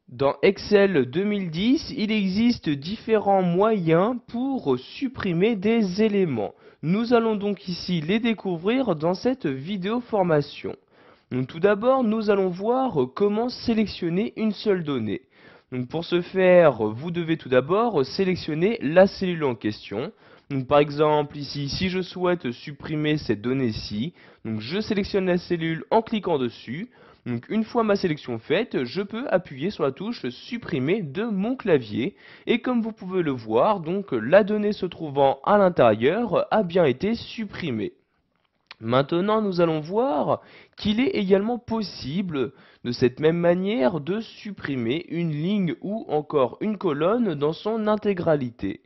Dans Excel 2010, il existe différents moyens pour supprimer des éléments. Nous allons donc ici les découvrir dans cette vidéo formation. Donc, tout d'abord, nous allons voir comment sélectionner une seule donnée. Donc, pour ce faire, vous devez tout d'abord sélectionner la cellule en question. Donc, par exemple, ici, si je souhaite supprimer cette donnée-ci, donc je sélectionne la cellule en cliquant dessus. Donc, une fois ma sélection faite, je peux appuyer sur la touche supprimer de mon clavier. Et comme vous pouvez le voir, donc la donnée se trouvant à l'intérieur a bien été supprimée. Maintenant, nous allons voir qu'il est également possible, de cette même manière, de supprimer une ligne ou encore une colonne dans son intégralité.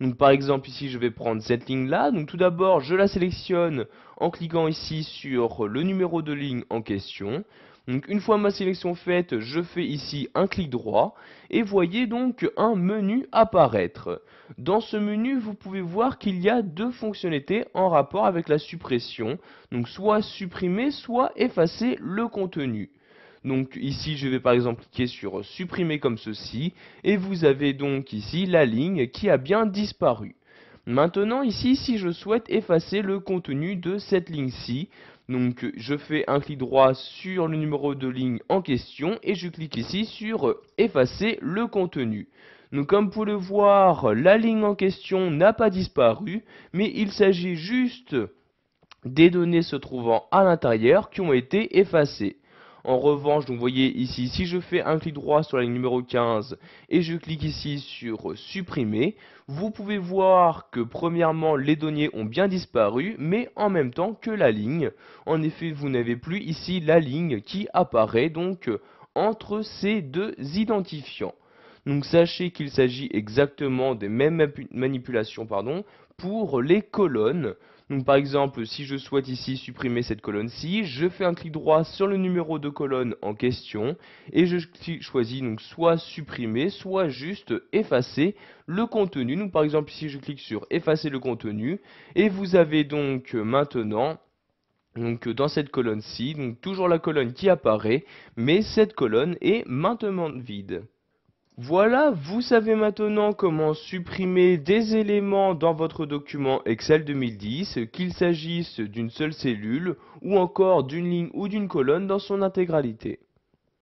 Donc, par exemple, ici, je vais prendre cette ligne-là. Donc, tout d'abord, je la sélectionne en cliquant ici sur le numéro de ligne en question. Donc, une fois ma sélection faite, je fais ici un clic droit et voyez donc un menu apparaître. Dans ce menu, vous pouvez voir qu'il y a deux fonctionnalités en rapport avec la suppression. Donc, soit supprimer, soit effacer le contenu. Donc ici, je vais par exemple cliquer sur supprimer comme ceci, et vous avez donc ici la ligne qui a bien disparu. Maintenant ici, si je souhaite effacer le contenu de cette ligne-ci, donc je fais un clic droit sur le numéro de ligne en question, et je clique ici sur effacer le contenu. Donc comme vous pouvez le voir, la ligne en question n'a pas disparu, mais il s'agit juste des données se trouvant à l'intérieur qui ont été effacées. En revanche, donc vous voyez ici, si je fais un clic droit sur la ligne numéro 15 et je clique ici sur supprimer, vous pouvez voir que premièrement les données ont bien disparu, mais en même temps que la ligne. En effet, vous n'avez plus ici la ligne qui apparaît donc entre ces deux identifiants. Donc sachez qu'il s'agit exactement des mêmes manipulations pour les colonnes. Donc par exemple, si je souhaite ici supprimer cette colonne-ci, je fais un clic droit sur le numéro de colonne en question et je choisis donc soit supprimer, soit juste effacer le contenu. Donc par exemple ici je clique sur effacer le contenu et vous avez donc maintenant dans cette colonne-ci, donc toujours la colonne qui apparaît, mais cette colonne est maintenant vide. Voilà, vous savez maintenant comment supprimer des éléments dans votre document Excel 2010, qu'il s'agisse d'une seule cellule ou encore d'une ligne ou d'une colonne dans son intégralité.